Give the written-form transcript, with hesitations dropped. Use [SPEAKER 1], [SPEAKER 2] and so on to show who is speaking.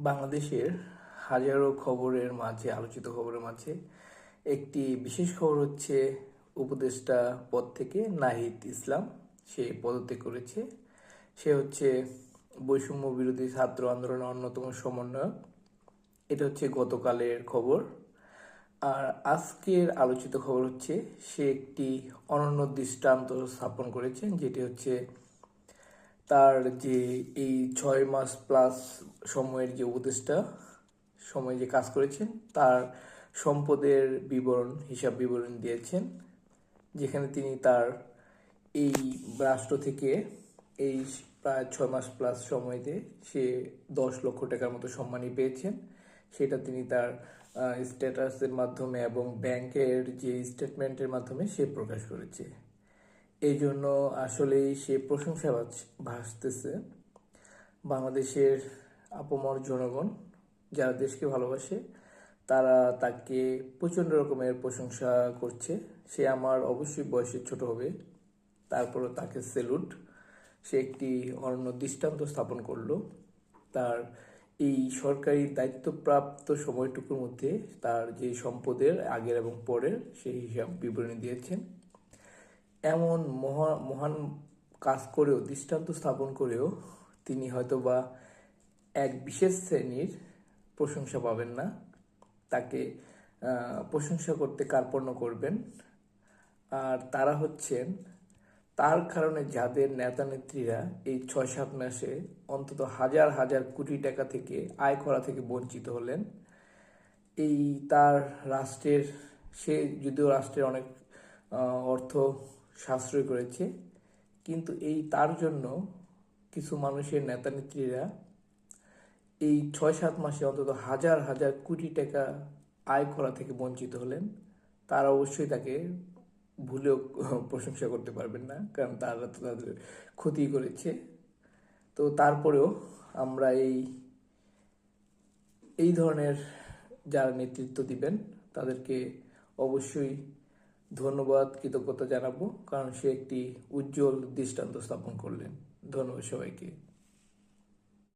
[SPEAKER 1] বাংলাদেশের হাজারো খবরের মাঝে আলোচিত খবরের মাঝে একটি বিশেষ খবর হচ্ছে উপদেষ্টা পদ থেকে নাহিদ ইসলাম সে পদত্যাগ করেছে। সে হচ্ছে বৈষম্য বিরোধী ছাত্র আন্দোলনের অন্যতম সমন্বয়ক। এটা হচ্ছে গতকালের খবর। আর আজকের আলোচিত খবর হচ্ছে সে একটি অনন্য দৃষ্টান্ত স্থাপন করেছেন, যেটি হচ্ছে তার যে এই 6 মাস প্লাস সময়ের যে উপদেষ্টা সময় যে কাজ করেছেন তার সম্পদের হিসাব বিবরণ দিয়েছেন, যেখানে তিনি তার এই রাষ্ট্র থেকে এই প্রায় 6 মাস প্লাস সময়তে সে 10 লক্ষ টাকার মতো সম্মানী পেয়েছেন। সেটা তিনি তার স্ট্যাটাসের মাধ্যমে এবং ব্যাংকের যে স্টেটমেন্টের মাধ্যমে সে প্রকাশ করেছে। এই জন্য আসলেই সে প্রশংসা ভাসতেছে। বাংলাদেশের আপামর জনগণ যারা দেশকে ভালোবাসে তারা তাকে প্রচণ্ড রকমের প্রশংসা করছে। সে আমার অবশ্যই বয়সে ছোট হবে, তারপরও তাকে সেলুট। সে একটি অনন্য দৃষ্টান্ত স্থাপন করলো। তার এই সরকারি দায়িত্বপ্রাপ্ত সময়টুকুর মধ্যে তার যে সম্পদের আগের এবং পরের সেই হিসাব বিবরণী দিয়েছেন। এমন মহান কাজ করেও, দৃষ্টান্ত স্থাপন করেও তিনি হয়তোবা এক বিশেষ শ্রেণীর প্রশংসা পাবেন না। তাকে প্রশংসা করতে কার্পণ্য করবেন। আর তারা হচ্ছেন তার কারণে যাদের নেতা নেত্রীরা এই 6-7 মাসে অন্তত হাজার হাজার কোটি টাকা থেকে আয় করা থেকে বঞ্চিত হলেন। এই তার রাষ্ট্রের, সে যদিও রাষ্ট্রের অনেক অর্থ সাশ্রয় করেছে, কিন্তু এই তার জন্য কিছু মানুষের নেতা নেত্রীরা এই 6-7 মাসে অন্তত হাজার হাজার কোটি টাকা আয় করা থেকে বঞ্চিত হলেন। তারা অবশ্যই তাকে ভুলেও প্রশংসা করতে পারবেন না, কারণ তারা তো তাদের ক্ষতি করেছে। তো তারপরেও আমরা এই ধরনের যারা নেতৃত্ব দিবেন তাদেরকে অবশ্যই ধন্যবাদ, কৃতজ্ঞতা জানাবো, কারণ সে একটি উজ্জ্বল দৃষ্টান্ত স্থাপন করলেন। ধন্যবাদ সবাইকে।